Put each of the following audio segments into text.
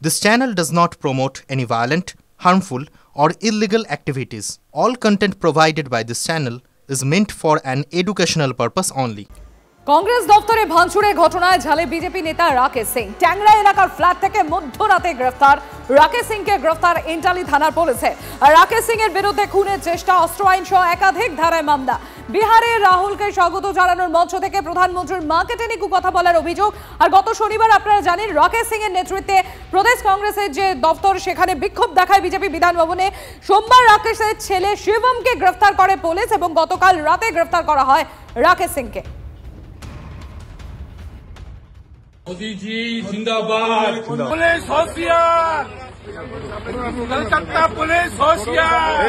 This channel does not promote any violent, harmful, or illegal activities. All content provided by this channel is meant for an educational purpose only. Congress দফতরে ভাঙচুরের ঘটনায় ঝালে BJP নেতা রাকেশ সিং। ট্যাংরা এলাকার flat থেকে মধ্যরাতে গ্রেফতার রাকেশ সিংকে গ্রেফতার ইন্টালি থানার পুলিশে। রাকেশ সিং এর বিরুদ্ধে খুনের চেষ্টা, অস্ত্র আইন সহ একাধিক ধারায় মামলা। বিহারে রাহুলকে স্বাগত জানানোর মঞ্চ থেকে প্রধানমন্ত্রীর মাকে টেনে কথা বলার অভিযোগ। আর গত শনিবার আপনারা জানেন রাকেশ সিং এর নেতৃত্বে প্রদেশ কংগ্রেসের যে দফতর সেখানে বিক্ষোভ দেখায় বিজেপি বিধান ভবনে। সোমবার রাকেশের ছেলে শিবমকে গ্রেফতার করে পুলিশ এবং গতকাল রাতে গ্রেফতার করা হয় রাকেশ সিংকে। मोदी जी जिंदाबाद। पुलिस होशियार, कलकत्ता पुलिस होशियार।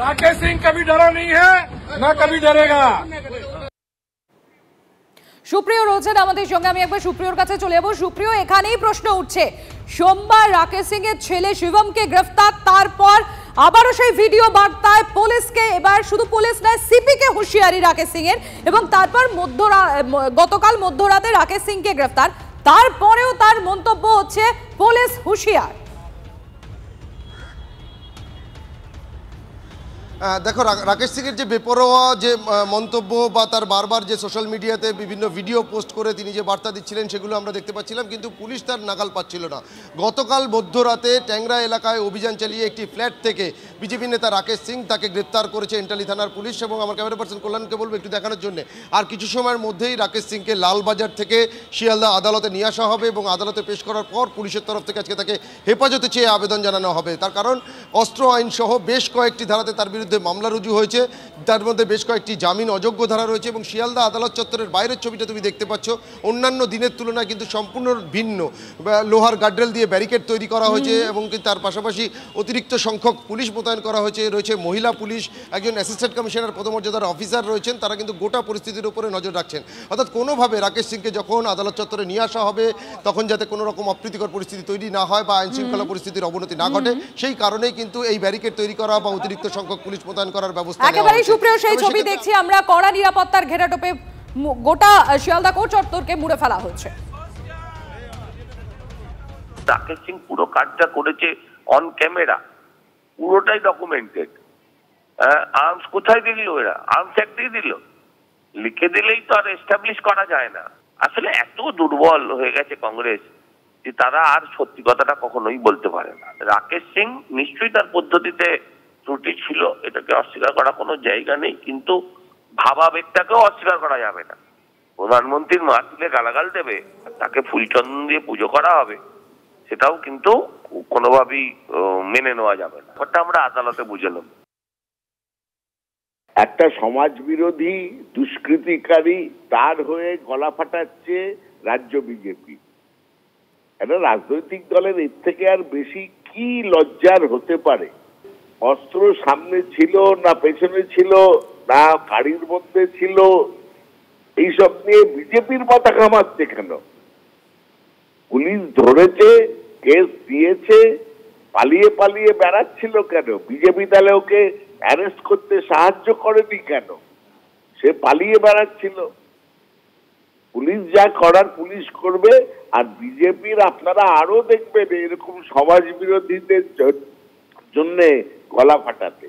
राकेश सिंह कभी डरा नहीं है, ना कभी डरेगा। সুপ্রিয় রয়েছেন আমাদের সঙ্গে, আমি একবার সুপ্রিয়র কাছে চলে যাবো। সুপ্রিয়, এখানেই প্রশ্ন উঠছে, সোমবার রাকেশ সিং এর ছেলে শিবমকে গ্রেফতার, তারপর আবারও সেই ভিডিও বার্তায় পুলিশকে, এবার শুধু পুলিশ নয় সিপি কে হুঁশিয়ারি রাকেশ সিং এর, এবং তারপর গতকাল মধ্যরাতে রাকেশ সিংকে গ্রেফতার, তারপরেও তার মন্তব্য হচ্ছে পুলিশ হুঁশিয়ার। দেখো, রাকেশ সিংয়ের যে বেপরোয়া যে মন্তব্য বা তার বারবার যে সোশ্যাল মিডিয়াতে বিভিন্ন ভিডিও পোস্ট করে তিনি যে বার্তা দিচ্ছিলেন সেগুলো আমরা দেখতে পাচ্ছিলাম, কিন্তু পুলিশ তার নাগাল পাচ্ছিল না। গতকাল মধ্যরাতে ট্যাংরা এলাকায় অভিযান চালিয়ে একটি ফ্ল্যাট থেকে বিজেপি নেতা রাকেশ সিং তাকে গ্রেপ্তার করেছে ইন্টালি থানার পুলিশ। এবং আমার ক্যামেরা পার্সন কল্যাণকে বলবো একটু দেখানোর জন্য। আর কিছু সময়ের মধ্যেই রাকেশ সিংকে লালবাজার থেকে শিয়ালদা আদালতে নিয়ে আসা হবে এবং আদালতে পেশ করার পর পুলিশের তরফ থেকে আজকে তাকে হেফাজতে চেয়ে আবেদন জানানো হবে। তার কারণ অস্ত্র আইন সহ বেশ কয়েকটি ধারাতে তার বিরুদ্ধে মামলা রুজু হয়েছে, তার মধ্যে বেশ কয়েকটি জামিন অযোগ্য ধারা রয়েছে। এবং শিয়ালদা আদালত চত্বরের বাইরের ছবিটা তুমি দেখতে পাচ্ছ, অন্যান্য দিনের তুলনায় কিন্তু সম্পূর্ণ ভিন্ন। লোহার গার্ডরেল দিয়ে ব্যারিকেড তৈরি করা হয়েছে এবং তার পাশাপাশি অতিরিক্ত সংখ্যক পুলিশ মোতায়েন করা হয়েছে। রয়েছে মহিলা পুলিশ, একজন অ্যাসিস্ট্যান্ট কমিশনার পদমর্যাদার অফিসার রয়েছেন, তারা কিন্তু গোটা পরিস্থিতির উপরে নজর রাখছেন। অর্থাৎ কোনোভাবে রাকেশ সিংকে যখন আদালত চত্বরে নিয়ে আসা হবে তখন যাতে কোনো রকম অপ্রীতিকর পরিস্থিতি তৈরি না হয় বা আইনশৃঙ্খলা পরিস্থিতির অবনতি না ঘটে, সেই কারণেই কিন্তু এই ব্যারিকেড তৈরি করা বা অতিরিক্ত সংখ্যক পুলিশ মোতায়েন করার ব্যবস্থা। একেবারে সুপ্রিয়, সেই ছবি দেখছি আমরা, কড়া নিরাপত্তার ঘেরাটোপে গোটা শিয়ালদা কোর্ট চত্বরকে মুড়ে ফেলা হচ্ছে। রাকেশ সিং পুরো কাজটা করেছে অন ক্যামেরা, পুরোটাই ডকুমেন্টেড। আর্মস কোথায় দিল? এরা আর্মস অ্যাক্টই দিল, লিখে দিলেই তো আর এস্টাবলিশ করা যায় না। আসলে এত দুর্বল হয়ে গেছে কংগ্রেস যে তারা আর সত্যি কথাটা কখনোই বলতে পারে না। রাকেশ সিং নিশ্চয়ই তার পদ্ধতিতে ত্রুটি ছিল, এটাকে অস্বীকার করা কোনো জায়গা নেই, কিন্তু ভাবাবেগটাকেও অস্বীকার করা যাবে না। প্রধানমন্ত্রীর মা তুলে গালাগাল দেবে, তাকে ফুলচন্দন দিয়ে পুজো করা হবে, সেটাও কিন্তু কোনোভাবেই মেনে নেওয়া যাবে না। ওটা আমরা আদালতে বুঝে নেব। একটা সমাজ বিরোধী দুষ্কৃতিকারী তার হয়ে গলা ফাটাচ্ছে রাজ্য বিজেপি। একটা রাজনৈতিক দলের এর থেকে আর বেশি কি লজ্জার হতে পারে? অস্ত্র সামনে ছিল না পেছনে ছিল না গাড়ির মধ্যে ছিল, এইসব নিয়ে বিজেপির মাথা ঘামাচ্ছে কেন? পুলিশ ধরেছে, কেস দিয়েছে, পালিয়ে পালিয়ে বেড়াচ্ছিল কেন? বিজেপি তাহলে ওকে অ্যারেস্ট করতে সাহায্য করেনি কেন? সে পালিয়ে বেড়াচ্ছিল। পুলিশ যা করার পুলিশ করবে, আর বিজেপির আপনারা আরো দেখবেন এরকম সমাজ বিরোধীদের জন্য গলা ফাটাতে।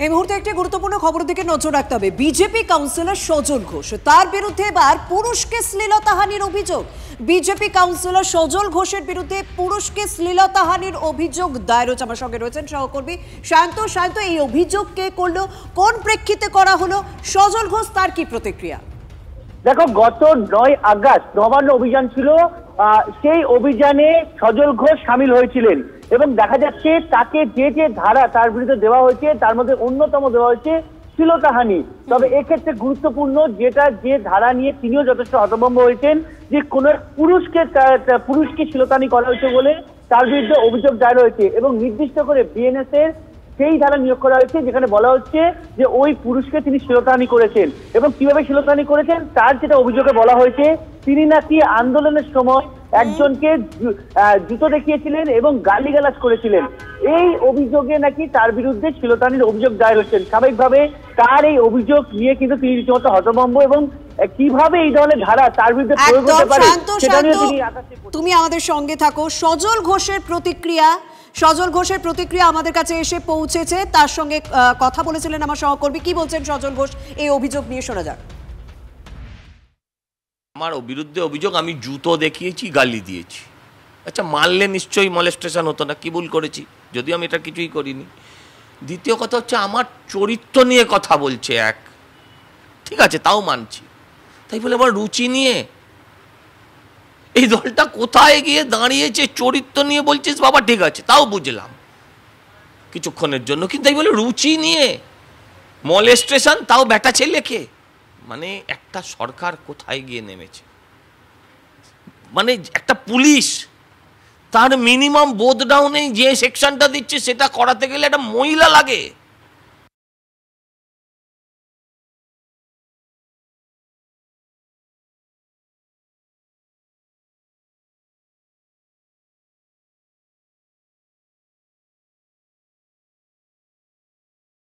এই মুহূর্তে একটি গুরুত্বপূর্ণ খবরের দিকে নজর রাখতে হবে। বিজেপি কাউন্সিলর সজল ঘোষ, তার বিরুদ্ধে এবার পুরুষকে শ্লীলতাহানির অভিযোগ। বিজেপি কাউন্সিলর সজল ঘোষের বিরুদ্ধে পুরুষকে শ্লীলতাহানির অভিযোগ দায়ের হয়েছে। আমার সঙ্গে রয়েছেন সহকর্মী সায়ন্ত। এই অভিযোগ কে করলো, কোন প্রেক্ষিতে করা হলো, সজল ঘোষ তার কি প্রতিক্রিয়া? দেখো, গত 9 আগস্ট নবান্ন অভিযান ছিল, সেই অভিযানে সজল ঘোষ সামিল হয়েছিলেন এবং দেখা যাচ্ছে তাকে যে ধারা তার বিরুদ্ধে দেওয়া হয়েছে তার মধ্যে অন্যতম দেওয়া হয়েছে শ্লীলতাহানি। তবে এক্ষেত্রে গুরুত্বপূর্ণ যে ধারা নিয়ে তিনিও যথেষ্ট হতভম্ব হয়েছেন যে কোন পুরুষকে শ্লীলতাহানি করা হয়েছে বলে তার বিরুদ্ধে অভিযোগ দায়ের হয়েছে এবং নির্দিষ্ট করে বিএনএস এর সেই ধারা নিয়োগ করা হয়েছে যেখানে বলা হচ্ছে যে ওই পুরুষকে তিনি শ্লীলতাহানি করেছেন এবং কিভাবে শ্লীলতাহানি করেছেন তার যেটা অভিযোগে বলা হয়েছে, তিনি নাকি আন্দোলনের সময় একজনকে জুতো দেখিয়েছিলেন এবং গালিগালাজ করেছিলেন। এই অভিযোগে নাকি তার বিরুদ্ধে শ্লীলতাহানির অভিযোগ দায়ের হয়েছেন। স্বাভাবিকভাবে তার এই অভিযোগ নিয়ে কিন্তু তিনি রীতিমতো হতভম্ব এবং কিভাবে এই ধরনের ধারা তার বিরুদ্ধে প্রয়োগ হতে পারে সেটা নিয়ে তিনি আকাশে। তুমি আমাদের সঙ্গে থাকো। সজল ঘোষের প্রতিক্রিয়া আমাদের কাছে এসে পৌঁছেছে, তার সঙ্গে কথা বলেছিলেন আমার সহকর্মী। কি বলছেন সজল ঘোষ এই অভিযোগ নিয়ে, শোনা যাক। আমার বিরুদ্ধে অভিযোগ, আমি জুতো দেখিয়েছি, গালি দিয়েছি। আচ্ছা, মারলে নিশ্চয়ই মলেস্টেশন হতো না, কি ভুল করেছি? যদিও আমি এটা কিছুই করিনি। দ্বিতীয় কথা হচ্ছে আমার চরিত্র নিয়ে কথা বলছে, এক ঠিক আছে তাও মানছি, তাই বলে আবার রুচি নিয়ে এই দলটা কোথায় গিয়ে দাঁড়িয়েছে চরিত্র নিয়ে বলছিস বাবা, ঠিক আছে তাও বুঝলাম কিছুক্ষণের জন্য, কিন্তু এই বলে রুচি নিয়ে মলেস্টেশন, তাও বেটা ছেলেকে, মানে একটা সরকার কোথায় গিয়ে নেমেছে? মানে একটা পুলিশ তার মিনিমাম বোধ ডাউনে যে সেকশনটা দিচ্ছে সেটা করাতে গেলে একটা মহিলা লাগে।